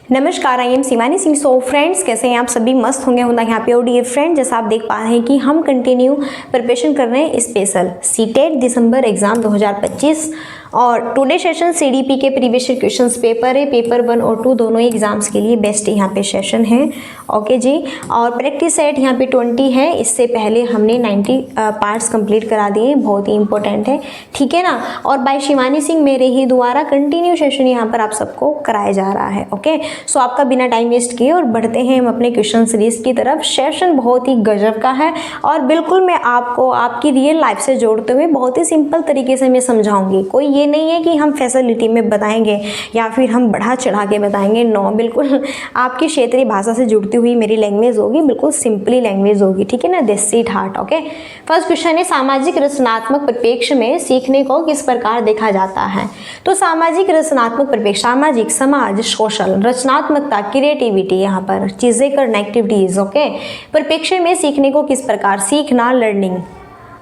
नमस्कार, I am Shivani Singh. So friends, कैसे हैं आप सभी? मस्त होंगे होना यहाँ पे। और डियर फ्रेंड, जैसा आप देख पा रहे हैं कि हम कंटिन्यू प्रिपरेशन कर रहे हैं स्पेशल सीटेट दिसंबर एग्जाम 2025 और टुडे सेशन सीडीपी के प्रीवियस ईयर क्वेश्चंस पेपर है, पेपर 1 और 2 दोनों ही एग्जाम्स के लिए बेस्ट यहाँ पे सेशन है। ओके जी। और प्रैक्टिस सेट यहाँ पे 20 है। इससे पहले हमने 90 पार्ट्स कंप्लीट करा दिए, बहुत ही इंपॉर्टेंट है, ठीक है ना। और बाय शिवानी सिंह मेरे ही द्वारा कंटिन्यू सेशन यहाँ पर आप सबको कराया जा रहा है। ओके, सो आपका बिना टाइम वेस्ट किए और बढ़ते हैं हम अपने क्वेश्चन सीरीज की तरफ। सेशन बहुत ही गजब का है और बिल्कुल मैं आपको आपकी रियल लाइफ से जोड़ते हुए बहुत ही सिंपल तरीके से मैं समझाऊंगी। कोई ये नहीं है कि हम फैसिलिटी में बताएंगे या फिर हम बढ़ा चढ़ा के बताएंगे, नो, बिल्कुल आपकी क्षेत्रीय भाषा से जुड़ती हुई मेरी लैंग्वेज होगी, बिल्कुल सिंपली लैंग्वेज होगी, ठीक है ना, देसी ठाट। ओके, फर्स्ट क्वेश्चन है, सामाजिक रचनात्मक परिप्रेक्ष्य में सीखने को किस प्रकार देखा जाता है? तो सामाजिक रचनात्मक परिप्रेक्ष्य, सामाजिक, समाज, सोशल, रचनात्मकता, क्रिएटिविटी, यहाँ पर चीजें करना, एक्टिविटीज। ओके, परिप्रेक्ष्य में सीखने को किस प्रकार, सीखना, लर्निंग,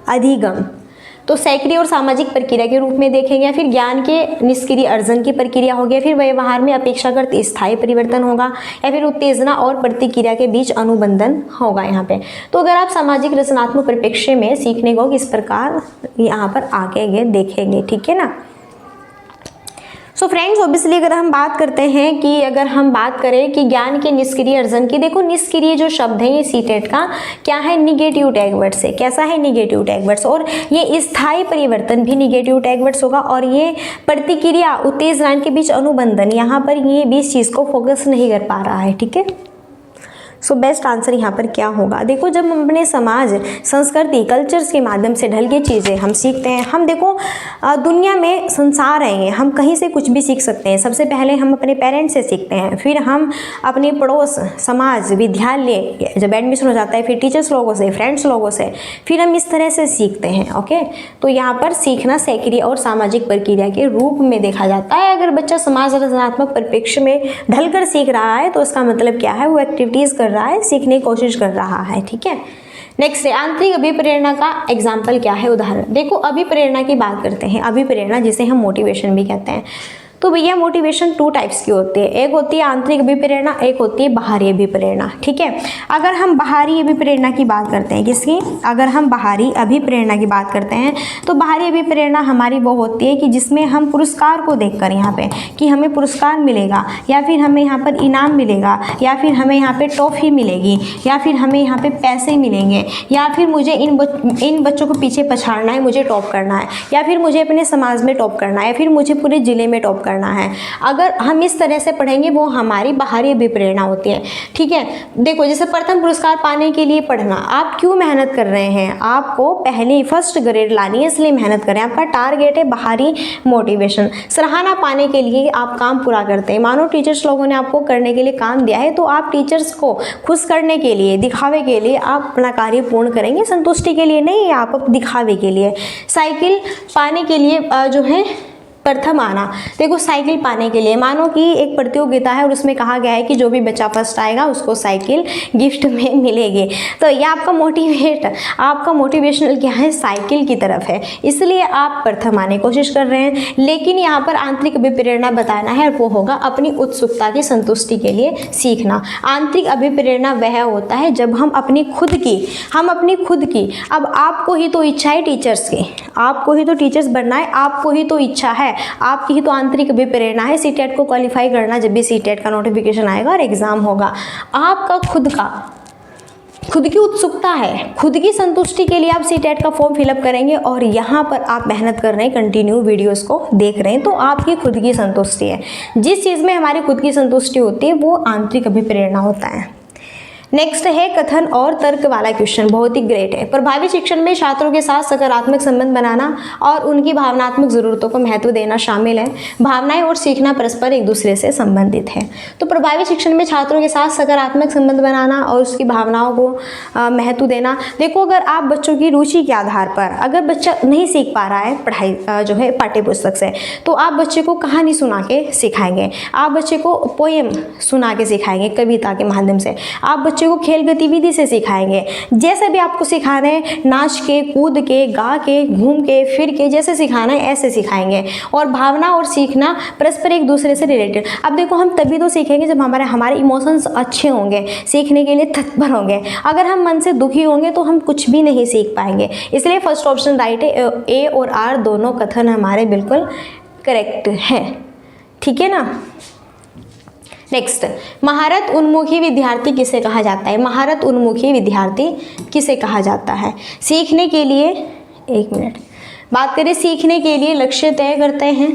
अधिगम, तो सक्रिय और सामाजिक प्रक्रिया के रूप में देखेंगे, या फिर ज्ञान के निष्क्रिय अर्जन की प्रक्रिया हो गया, फिर व्यवहार में अपेक्षाकृत स्थायी परिवर्तन होगा, या फिर उत्तेजना और प्रतिक्रिया के बीच अनुबंधन होगा यहाँ पे। तो अगर आप सामाजिक रचनात्मक परिप्रेक्ष्य में सीखने को किस प्रकार यहाँ पर आगे देखेंगे, ठीक है ना। सो फ्रेंड्स, ऑब्वियसली अगर हम बात करते हैं कि अगर हम बात करें कि ज्ञान के निष्क्रिय अर्जन की, देखो निष्क्रिय जो शब्द है ये सीटेट का क्या है, निगेटिव टैग वर्ड्स है। कैसा है? Negative tag words. और ये स्थायी परिवर्तन भी निगेटिव टैग वर्ड्स होगा। और ये प्रतिक्रिया, उत्तेजना के बीच अनुबंधन, यहाँ पर ये भी इस चीज़ को फोकस नहीं कर पा रहा है, ठीक है। सो बेस्ट आंसर यहाँ पर क्या होगा? देखो, जब हम अपने समाज, संस्कृति, कल्चर्स के माध्यम से ढल के चीज़ें हम सीखते हैं, हम देखो दुनिया में संसार है, हम कहीं से कुछ भी सीख सकते हैं। सबसे पहले हम अपने पेरेंट्स से सीखते हैं, फिर हम अपने पड़ोस, समाज, विद्यालय, जब एडमिशन हो जाता है, फिर टीचर्स लोगों से, फ्रेंड्स लोगों से, फिर हम इस तरह से सीखते हैं। ओके, तो यहाँ पर सीखना सक्रिय और सामाजिक प्रक्रिया के रूप में देखा जाता है। अगर बच्चा समाज रचनात्मक परिप्रेक्ष्य में ढलकर सीख रहा है तो इसका मतलब क्या है, वो एक्टिविटीज कर रहा है, सीखने की कोशिश कर रहा है, ठीक है। नेक्स्ट है, आंतरिक अभिप्रेरणा का एग्जाम्पल क्या है, उदाहरण। देखो, अभिप्रेरणा की बात करते हैं। अभिप्रेरणा जिसे हम मोटिवेशन भी कहते हैं। तो भैया मोटिवेशन 2 टाइप्स की होती है, एक होती है आंतरिक अभिप्रेरणा, एक होती है बाहरी अभिप्रेरणा, ठीक है। अगर हम बाहरी अभिप्रेरणा की बात करते हैं, किसकी? अगर हम बाहरी अभिप्रेरणा की बात करते हैं तो बाहरी अभिप्रेरणा हमारी वो होती है कि जिसमें हम पुरस्कार को देखकर, यहाँ पे कि हमें पुरस्कार मिलेगा, या फिर हमें यहाँ पर इनाम मिलेगा, या फिर हमें यहाँ पे ट्रॉफी मिलेगी, या फिर हमें यहाँ पे पैसे मिलेंगे, या फिर मुझे इन बच्चों को पीछे पछाड़ना है, मुझे टॉप करना है, या फिर मुझे अपने समाज में टॉप करना है, या फिर मुझे पूरे जिले में टॉप करना है। अगर हम इस तरह से पढ़ेंगे वो हमारी बाहरी अभिप्रेरणा होती है, ठीक है। देखो, जैसे प्रथम पुरस्कार पाने के लिए पढ़ना, आप क्यों मेहनत कर रहे हैं? आपको पहले फर्स्ट ग्रेड लानी है, इसलिए मेहनत करें। आपका टारगेट है बाहरी मोटिवेशन। सराहना पाने के लिए आप काम पूरा करते हैं। मानो टीचर्स लोगों ने आपको करने के लिए काम दिया है तो आप टीचर्स को खुश करने के लिए, दिखावे के लिए आप अपना कार्य पूर्ण करेंगे, संतुष्टि के लिए नहीं, आप दिखावे के लिए। साइकिल पाने के लिए जो है प्रथम आना, देखो साइकिल पाने के लिए मानो कि एक प्रतियोगिता है और उसमें कहा गया है कि जो भी बच्चा फर्स्ट आएगा उसको साइकिल गिफ्ट में मिलेगी। तो ये आपका मोटिवेशनल क्या है, साइकिल की तरफ है, इसलिए आप प्रथम आने की कोशिश कर रहे हैं। लेकिन यहाँ पर आंतरिक अभिप्रेरणा बताना है, वो होगा अपनी उत्सुकता की संतुष्टि के लिए सीखना। आंतरिक अभिप्रेरणा वह होता है जब हम अपनी खुद की, अब आपको ही तो इच्छा है टीचर्स की, आपको ही तो टीचर्स बनना है, आपको ही तो इच्छा है, आपकी ही तो आंतरिक अभिप्रेरणा है सीटेट को क्वालिफाई करना। जब भी सीटेट का नोटिफिकेशन आएगा और एग्जाम होगा, आपका खुद की उत्सुकता है, खुद की संतुष्टि के लिए आप सीटेट का फॉर्म फिलअप करेंगे और यहाँ पर आप मेहनत कर रहे हैं, कंटिन्यू वीडियोस को देख रहे हैं, तो आपकी खुद की संतुष्टि है। जिस चीज़ में हमारी खुद की संतुष्टि होती है वो आंतरिक अभिप्रेरणा होता है। नेक्स्ट है कथन और तर्क वाला क्वेश्चन, बहुत ही ग्रेट है। प्रभावी शिक्षण में छात्रों के साथ सकारात्मक संबंध बनाना और उनकी भावनात्मक जरूरतों को महत्व देना शामिल है। भावनाएं और सीखना परस्पर एक दूसरे से संबंधित है। तो प्रभावी शिक्षण में छात्रों के साथ सकारात्मक संबंध बनाना और उसकी भावनाओं को महत्व देना। देखो, अगर आप बच्चों की रुचि के आधार पर, अगर बच्चा नहीं सीख पा रहा है पढ़ाई जो है पाठ्य पुस्तक से, तो आप बच्चे को कहानी सुना के सिखाएंगे, आप बच्चे को पोएम सुना के सिखाएंगे, कविता के माध्यम से, आप बच्चे बच्चे को खेल गतिविधि से सिखाएंगे। जैसे भी आपको सिखाना है, नाच के, कूद के, गा के, घूम के, फिर के, जैसे सिखाना है ऐसे सिखाएंगे। और भावना और सीखना परस्पर एक दूसरे से रिलेटेड। अब देखो, हम तभी तो सीखेंगे जब हमारे इमोशंस अच्छे होंगे, सीखने के लिए तत्पर होंगे। अगर हम मन से दुखी होंगे तो हम कुछ भी नहीं सीख पाएंगे। इसलिए फर्स्ट ऑप्शन राइट है, ए और आर दोनों कथन हमारे बिल्कुल करेक्ट है। ठीक है ना। नेक्स्ट, महारत उन्मुखी विद्यार्थी किसे कहा जाता है? महारत उन्मुखी विद्यार्थी किसे कहा जाता है? सीखने के लिए, एक मिनट, बात करें सीखने के लिए लक्ष्य तय करते हैं,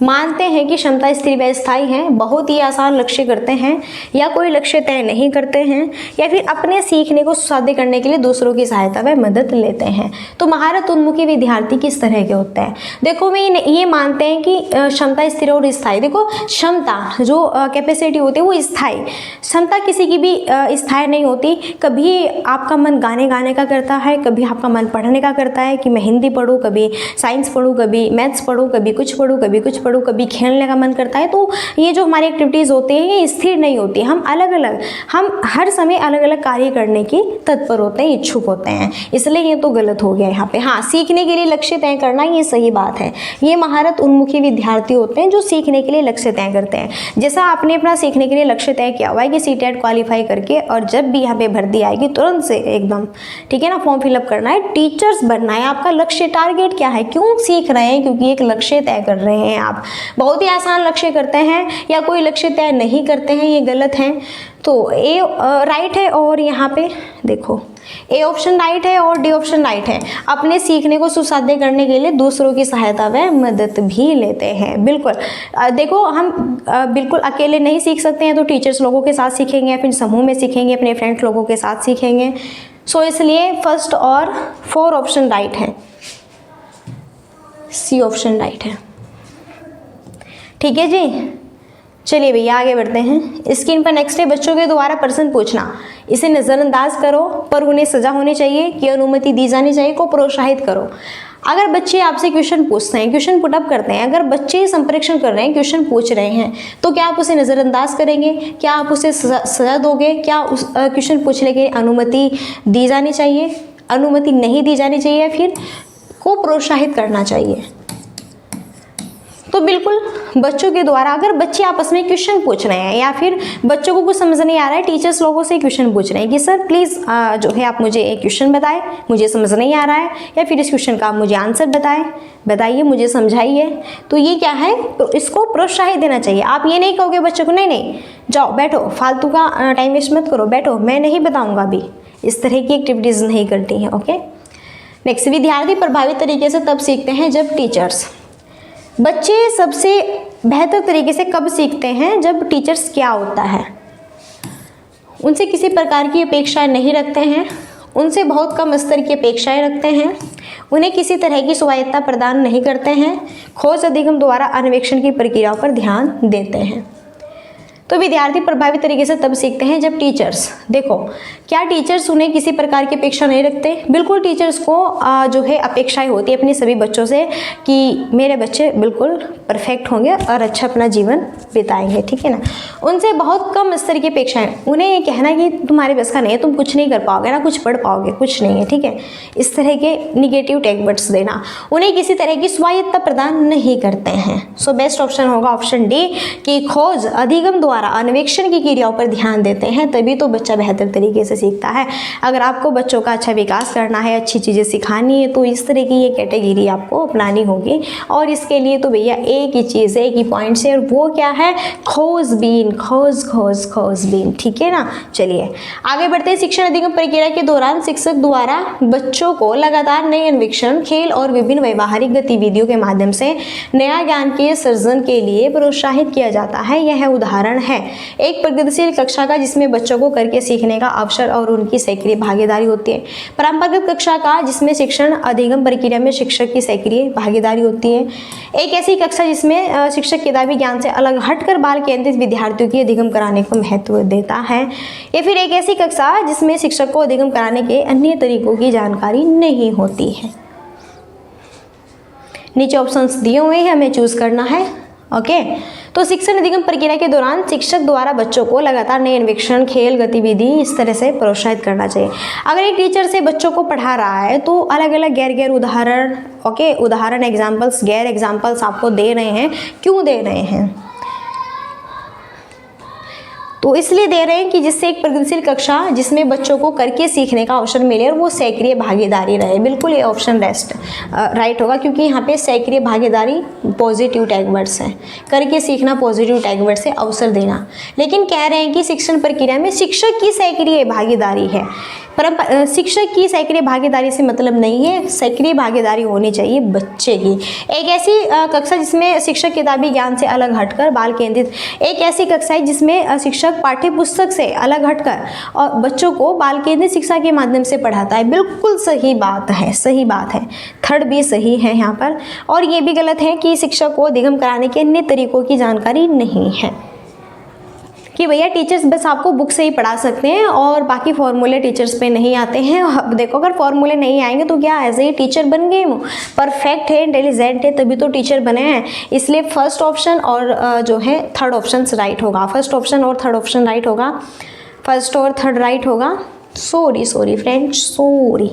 मानते हैं कि क्षमता स्थिर व स्थायी है, बहुत ही आसान लक्ष्य करते हैं, या कोई लक्ष्य तय नहीं करते हैं, या फिर अपने सीखने को सुसाध्य करने के लिए दूसरों की सहायता व मदद लेते हैं। तो महारत उन्मुखी विद्यार्थी किस तरह के होते हैं? देखो, मैं ये मानते हैं कि क्षमता स्थिर और स्थायी। देखो, क्षमता जो कैपेसिटी होती है वो स्थायी, क्षमता किसी की भी स्थायी नहीं होती। कभी आपका मन गाने का करता है, कभी आपका मन पढ़ने का करता है कि मैं हिंदी पढ़ूँ, कभी साइंस पढ़ूँ, कभी मैथ्स पढ़ूँ, कभी कुछ पढ़ूँ, कभी कुछ पढ़ूँ, कभी खेलने का मन करता है। तो ये जो हमारी एक्टिविटीज़ होती हैं ये स्थिर नहीं होती। हम हर समय अलग अलग कार्य करने की तत्पर होते हैं, इच्छुक होते हैं। इसलिए ये तो गलत हो गया यहाँ पे। हाँ, सीखने के लिए लक्ष्य तय करना ये सही बात है। ये महारत उन्मुखी विद्यार्थी होते हैं जो सीखने के लिए लक्ष्य तय करते हैं। जैसा आपने अपना सीखने के लिए लक्ष्य तय किया हुआ है कि सीटेट क्वालिफाई करके, और जब भी यहाँ पे भर्ती आएगी तुरंत से एकदम, ठीक है ना, फॉर्म फिलअप करना है, टीचर्स बनना है। आपका लक्ष्य, टारगेट क्या है? क्यों सीख रहे हैं? क्योंकि एक लक्ष्य तय कर रहे हैं आप। बहुत ही आसान लक्ष्य करते हैं या कोई लक्ष्य तय नहीं करते हैं, ये गलत है। तो ए राइट है, और यहाँ पे देखो ए ऑप्शन राइट है और डी ऑप्शन राइट है। अपने सीखने को सुसाध्य करने के लिए दूसरों की सहायता व मदद भी लेते हैं। बिल्कुल, देखो, हम बिल्कुल अकेले नहीं सीख सकते हैं, तो टीचर्स लोगों के साथ सीखेंगे, फिर समूह में सीखेंगे, अपने फ्रेंड्स लोगों के साथ सीखेंगे। सो इसलिए फर्स्ट और 4 ऑप्शन राइट है, सी ऑप्शन राइट है। ठीक है जी, चलिए भैया आगे बढ़ते हैं। स्क्रीन पर नेक्स्ट है, बच्चों के द्वारा प्रश्न पूछना, इसे नज़रअंदाज करो पर उन्हें सजा होनी चाहिए कि अनुमति दी जानी चाहिए को प्रोत्साहित करो। अगर बच्चे आपसे क्वेश्चन पूछते हैं, क्वेश्चन पुटअप करते हैं, अगर बच्चे संप्रेषण कर रहे हैं, क्वेश्चन पूछ रहे हैं, तो क्या आप उसे नज़रअंदाज करेंगे? क्या आप उसे सजा दोगे? क्या उस क्वेश्चन पूछने के लिए अनुमति दी जानी चाहिए, अनुमति नहीं दी जानी चाहिए, या फिर को प्रोत्साहित करना चाहिए? तो बिल्कुल बच्चों के द्वारा, अगर बच्चे आपस में क्वेश्चन पूछ रहे हैं या फिर बच्चों को कुछ समझ नहीं आ रहा है, टीचर्स लोगों से क्वेश्चन पूछ रहे हैं कि सर प्लीज़ जो है आप मुझे एक क्वेश्चन बताएं, मुझे समझ नहीं आ रहा है, या फिर इस क्वेश्चन का आप मुझे आंसर बताइए, मुझे समझाइए। तो ये क्या है, इसको प्रोत्साहित देना चाहिए। आप ये नहीं कहोगे बच्चों को नहीं जाओ बैठो, फालतू का टाइम वेस्ट मत करो, बैठो, मैं नहीं बताऊँगा अभी। इस तरह की एक्टिविटीज़ नहीं करती हैं। ओके, नेक्स्ट, विद्यार्थी प्रभावित तरीके से तब सीखते हैं जब टीचर्स। बच्चे सबसे बेहतर तरीके से कब सीखते हैं? जब टीचर्स क्या होता है, उनसे किसी प्रकार की अपेक्षाएं नहीं रखते हैं, उनसे बहुत कम स्तर की अपेक्षाएं रखते हैं, उन्हें किसी तरह की स्वायत्तता प्रदान नहीं करते हैं, खोज अधिगम द्वारा अन्वेषण की प्रक्रियाओं पर ध्यान देते हैं। तो विद्यार्थी प्रभावित तरीके से तब सीखते हैं जब टीचर्स, देखो क्या टीचर्स उन्हें किसी प्रकार की अपेक्षा नहीं रखते? बिल्कुल, टीचर्स को जो है अपेक्षाएं होती है अपने सभी बच्चों से कि मेरे बच्चे बिल्कुल परफेक्ट होंगे और अच्छा अपना जीवन बिताएंगे, ठीक है ना। उनसे बहुत कम स्तर की अपेक्षाएं, उन्हें ये कहना कि तुम्हारे बस का नहीं है, तुम कुछ नहीं कर पाओगे ना, कुछ पढ़ पाओगे, कुछ नहीं है, ठीक है, इस तरह के निगेटिव टैगवर्ड्स देना। उन्हें किसी तरह की स्वायत्तता प्रदान नहीं करते हैं। सो बेस्ट ऑप्शन होगा ऑप्शन डी कि खोज अधिगम द्वारा अन्वेषण की क्रियाओं पर ध्यान देते हैं, तभी तो बच्चा बेहतर तरीके से सीखता है। अगर आपको बच्चों का अच्छा विकास करना है, अच्छी चीज़ें सिखानी है, तो इस तरह की ये कैटेगरी आपको अपनानी होगी। और इसके लिए तो भैया एक ही चीज़ है, एक ही पॉइंट से, और वो क्या है, खोजबीन, खोजबीन, ठीक है ना। चलिए आगे बढ़ते हैं। शिक्षण अधिगम प्रक्रिया के दौरान शिक्षक द्वारा बच्चों को लगातार नए अन्वेषण, खेल और विभिन्न व्यवहारिक गतिविधियों के माध्यम से नया ज्ञान के सृजन के लिए प्रोत्साहित किया जाता है। यह उदाहरण है एक प्रगतिशील कक्षा का जिसमें बच्चों को करके सीखने का अवसर और उनकी सक्रिय भागीदारी होती है। परंपरागत कक्षा का जिसमें शिक्षण अधिगम प्रक्रिया में शिक्षक की सक्रिय भागीदारी होती है। एक ऐसी कक्षा जिसमें शिक्षक किताबी ज्ञान से अलग हटकर बाल केंद्रित विद्यार्थियों की अधिगम कराने को महत्व देता है, या फिर एक ऐसी कक्षा जिसमें शिक्षक को अधिगम कराने के अन्य तरीकों की जानकारी नहीं होती है। नीचे ऑप्शंस दिए हुए हैं, हमें चूज करना है। ओके, तो शिक्षण अधिगम प्रक्रिया के दौरान शिक्षक द्वारा बच्चों को लगातार नए अन्वेषण, खेल, गतिविधि इस तरह से प्रोत्साहित करना चाहिए। अगर एक टीचर से बच्चों को पढ़ा रहा है तो अलग अलग गैर उदाहरण, ओके, उदाहरण एग्जाम्पल्स, गैर एग्जाम्पल्स आपको दे रहे हैं। क्यों दे रहे हैं? तो इसलिए दे रहे हैं कि जिससे एक प्रगतिशील कक्षा जिसमें बच्चों को करके सीखने का अवसर मिले और वो सक्रिय भागीदारी रहे। बिल्कुल ये ऑप्शन राइट होगा, क्योंकि यहाँ पे सक्रिय भागीदारी पॉजिटिव टैग वर्ड्स है, करके सीखना पॉजिटिव टैग वर्ड से अवसर देना। लेकिन कह रहे हैं कि शिक्षण प्रक्रिया में शिक्षक की सक्रिय भागीदारी है, पर शिक्षक की सक्रिय भागीदारी से मतलब नहीं है, सक्रिय भागीदारी होनी चाहिए बच्चे की। एक ऐसी कक्षा जिसमें शिक्षक किताबी ज्ञान से अलग हटकर बाल केंद्रित, एक ऐसी कक्षा है जिसमें शिक्षक पाठ्य पुस्तक से अलग हटकर और बच्चों को बाल केंद्रित शिक्षा के माध्यम से पढ़ाता है। बिल्कुल सही बात है, सही बात है। थर्ड भी सही है यहाँ पर। और ये भी गलत है कि शिक्षक को अधिगम कराने के अन्य तरीकों की जानकारी नहीं है, कि भैया टीचर्स बस आपको बुक से ही पढ़ा सकते हैं और बाकी फॉर्मूले टीचर्स पे नहीं आते हैं। अब देखो, अगर फॉर्मूले नहीं आएंगे तो क्या ऐसे ही टीचर बन गए वो? परफेक्ट है, इंटेलिजेंट है, तभी तो टीचर बने हैं। इसलिए फर्स्ट ऑप्शन और जो है थर्ड ऑप्शन राइट होगा। फर्स्ट ऑप्शन और थर्ड ऑप्शन राइट होगा, फर्स्ट और थर्ड राइट होगा। Sorry friends, sorry.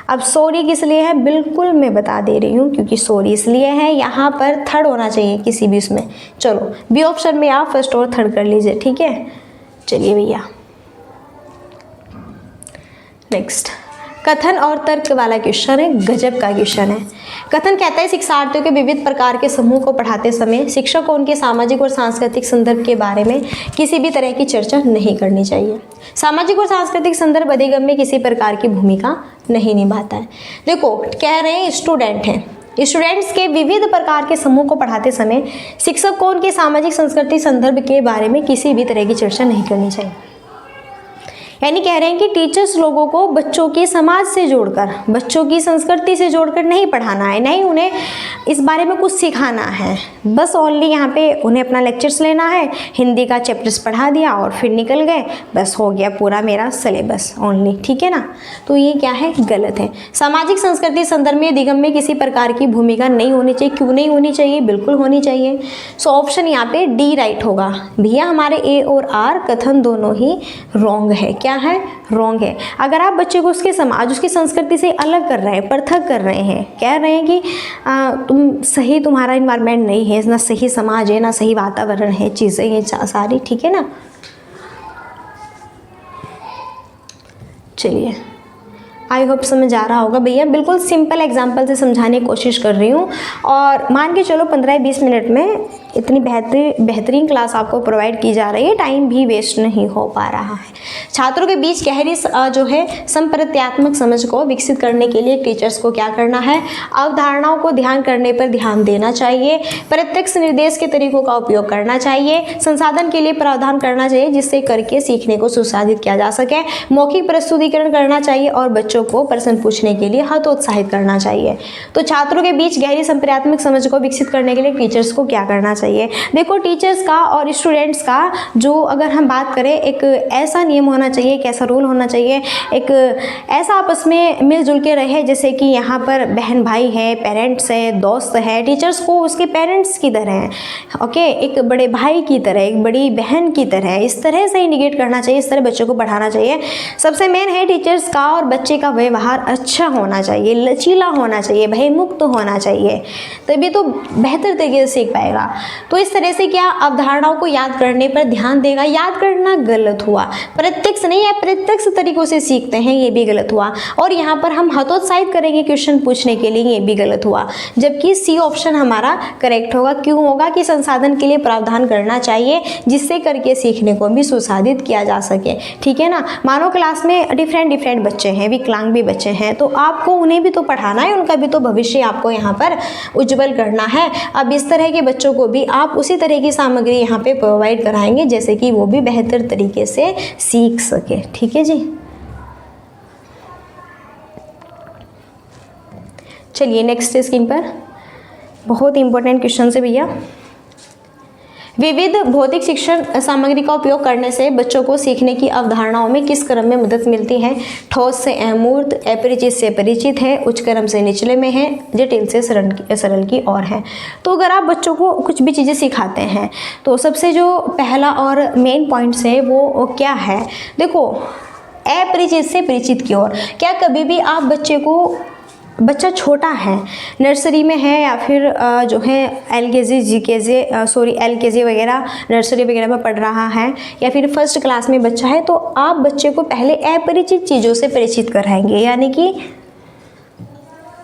अब सॉरी किस लिए है? बिल्कुल मैं बता दे रही हूँ, क्योंकि सॉरी इसलिए है, यहाँ पर थर्ड होना चाहिए किसी भी उसमें। चलो बी ऑप्शन में आप फर्स्ट और थर्ड कर लीजिए, ठीक है। चलिए भैया नेक्स्ट, कथन और तर्क वाला क्वेश्चन है, गजब का क्वेश्चन है। कथन कहता है शिक्षार्थियों के विविध प्रकार के समूह को पढ़ाते समय शिक्षक को उनके सामाजिक और सांस्कृतिक संदर्भ के बारे में किसी भी तरह की चर्चा नहीं करनी चाहिए। सामाजिक और सांस्कृतिक संदर्भ अधिगम में किसी प्रकार की भूमिका नहीं निभाता है। देखो, कह रहे हैं स्टूडेंट हैं, स्टूडेंट्स के विविध प्रकार के समूह को पढ़ाते समय शिक्षक को उनके सामाजिक संस्कृति संदर्भ के बारे में किसी भी तरह की चर्चा नहीं करनी चाहिए। यानी कह रहे हैं कि टीचर्स लोगों को बच्चों के समाज से जोड़कर, बच्चों की संस्कृति से जोड़कर नहीं पढ़ाना है, नहीं उन्हें इस बारे में कुछ सिखाना है। बस ओनली यहाँ पे उन्हें अपना लेक्चर्स लेना है, हिंदी का चैप्टर्स पढ़ा दिया और फिर निकल गए, बस हो गया पूरा मेरा सिलेबस ओनली, ठीक है ना। तो ये क्या है? गलत है। सामाजिक संस्कृति संदर्भ में अधिगम में किसी प्रकार की भूमिका नहीं होनी चाहिए। क्यों नहीं होनी चाहिए? बिल्कुल होनी चाहिए। सो ऑप्शन यहाँ पे डी राइट होगा। भैया हमारे ए और आर कथन दोनों ही रॉन्ग है। क्या है? रॉन्ग है। अगर आप बच्चे को उसके समाज, उसकी संस्कृति से अलग कर रहे हैं, पृथक कर रहे हैं, कह रहे हैं कि तुम सही, तुम्हारा इन्वायरमेंट नहीं है, ना सही समाज है, ना सही वातावरण है, चीज़ें हैं सारी, ठीक है ना। चलिए, आई होप समझ आ रहा होगा भैया। बिल्कुल सिंपल एग्जाम्पल से समझाने की कोशिश कर रही हूँ और मान के चलो 15-20 मिनट में इतनी बेहतरीन क्लास आपको प्रोवाइड की जा रही है, टाइम भी वेस्ट नहीं हो पा रहा है। छात्रों के बीच गहरी जो है संप्रत्यात्मक समझ को विकसित करने के लिए टीचर्स को क्या करना है? अवधारणाओं को ध्यान करने पर ध्यान देना चाहिए, प्रत्यक्ष निर्देश के तरीकों का उपयोग करना चाहिए, संसाधन के लिए प्रावधान करना चाहिए जिससे करके सीखने को सुसाधित किया जा सके, मौखिक प्रस्तुतिकरण करना चाहिए और बच्चों को प्रश्न पूछने के लिए हतोत्साहित करना चाहिए। तो छात्रों के बीच गहरी संप्रत्यात्मक समझ को विकसित करने के लिए टीचर्स को क्या करना चाहिए? देखो, टीचर्स का और स्टूडेंट्स का जो अगर हम बात करें, एक ऐसा नियम होना चाहिए, एक ऐसा रूल होना चाहिए, एक ऐसा आपस में मिलजुल के रहे जैसे कि यहाँ पर बहन भाई है, पेरेंट्स है, दोस्त है, टीचर्स को उसके पेरेंट्स की तरह है, ओके, एक बड़े भाई की तरह, एक बड़ी बहन की तरह, इस तरह से इंडिकेट करना चाहिए, इस तरह बच्चों को पढ़ाना चाहिए। सबसे मेन है टीचर्स का और बच्चे का व्यवहार अच्छा होना चाहिए, लचीला होना चाहिए, भयमुक्त होना चाहिए, तभी तो बेहतर तरीके से सीख पाएगा। तो इस तरह से क्या अवधारणाओं को याद करने पर ध्यान देगा। याद करना गलत हुआ, प्रत्यक्ष नहीं, अप्रत्यक्ष तरीकों से सीखते हैं, ये भी गलत हुआ। और यहाँ पर हम हतोत्साहित करेंगे क्वेश्चन पूछने के लिए, ये भी गलत हुआ। जबकि सी ऑप्शन हमारा करेक्ट होगा। क्यों होगा? कि संसाधन के लिए प्रावधान करना चाहिए जिससे करके सीखने को भी सुसाधित किया जा सके, ठीक है ना। मानो क्लास में डिफरेंट बच्चे हैं, विकलांग भी बच्चे हैं, तो आपको उन्हें भी तो पढ़ाना है, उनका भी तो भविष्य आपको यहाँ पर उज्जवल करना है। अब इस तरह के बच्चों को भी आप उसी तरह की सामग्री यहाँ पे प्रोवाइड कराएंगे जैसे कि वो भी बेहतर तरीके से सीख सके, ठीक है जी। चलिए नेक्स्ट स्क्रीन पर बहुत इंपॉर्टेंट क्वेश्चन है भैया। विविध भौतिक शिक्षण सामग्री का उपयोग करने से बच्चों को सीखने की अवधारणाओं में किस क्रम में मदद मिलती है? ठोस से अमूर्त, अपरिचित से परिचित है, उच्च क्रम से निचले में है, जटिल से सरल की ओर है। तो अगर आप बच्चों को कुछ भी चीज़ें सिखाते हैं तो सबसे जो पहला और मेन पॉइंट्स है वो क्या है? देखो, अपरिचित से परिचित की ओर। क्या कभी भी आप बच्चा छोटा है, नर्सरी में है या फिर जो है LKG वगैरह नर्सरी वगैरह में पढ़ रहा है या फिर फर्स्ट क्लास में बच्चा है, तो आप बच्चे को पहले अपरिचित चीज़ों से परिचित कराएंगे, यानी कि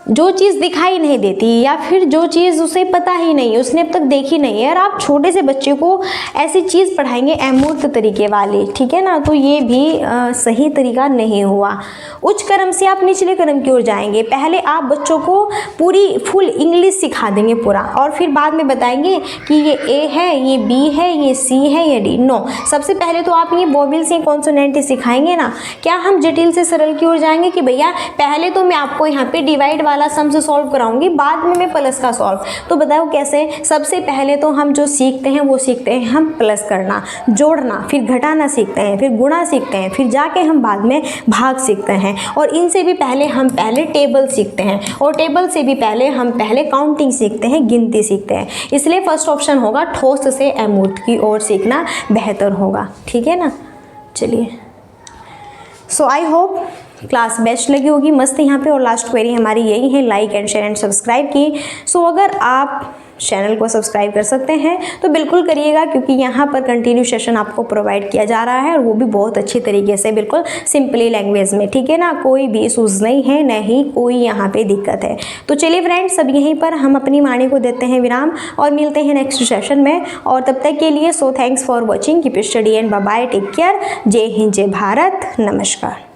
जो चीज़ दिखाई नहीं देती या फिर जो चीज़ उसे पता ही नहीं, उसने अब तक देखी नहीं है, और आप छोटे से बच्चे को ऐसी चीज़ पढ़ाएंगे अमूर्त तरीके वाली, ठीक है ना, तो ये भी सही तरीका नहीं हुआ। उच्च क्रम से आप निचले क्रम की ओर जाएंगे। पहले आप बच्चों को पूरी फुल इंग्लिश सिखा देंगे पूरा, और फिर बाद में बताएंगे कि ये ए है, ये बी है, ये सी है, ये डी। नो, सबसे पहले तो आप ये वोवेल्स या कॉन्सोनेंट सिखाएंगे ना। क्या हम जटिल से सरल की ओर जाएंगे कि भैया पहले तो मैं आपको यहाँ पे डिवाइड वाला सम से सॉल्व कराऊंगी, बाद में मैं प्लस का सॉल्व। तो बताओ कैसे? सबसे पहले तो हम जो सीखते हैं वो सीखते हैं हम प्लस करना, जोड़ना, फिर घटाना सीखते हैं, फिर गुणा सीखते हैं, फिर जाके हम बाद में भाग सीखते हैं, और इनसे भी पहले हम टेबल सीखते हैं, और टेबल से भी पहले हम काउंटिंग सीखते हैं, गिनती सीखते हैं। इसलिए फर्स्ट ऑप्शन होगा ठोस से अमूर्त की ओर सीखना बेहतर होगा, ठीक है ना। चलिए, सो आई होप क्लास बेस्ट लगी होगी, मस्त यहाँ पे। और लास्ट क्वेरी हमारी यही है, like and share and subscribe की। सो अगर आप चैनल को सब्सक्राइब कर सकते हैं तो बिल्कुल करिएगा, क्योंकि यहाँ पर कंटिन्यू सेशन आपको प्रोवाइड किया जा रहा है, और वो भी बहुत अच्छी तरीके से, बिल्कुल सिंपली लैंग्वेज में, ठीक है ना। कोई भी इशूज़ नहीं है, न ही कोई यहाँ पे दिक्कत है। तो चलिए फ्रेंड्स, सब यहीं पर हम अपनी वाणी को देते हैं विराम, और मिलते हैं नेक्स्ट सेशन में। और तब तक के लिए so thanks for watching, keep study and bye bye, take care. Jai Hind, जय भारत, नमस्कार।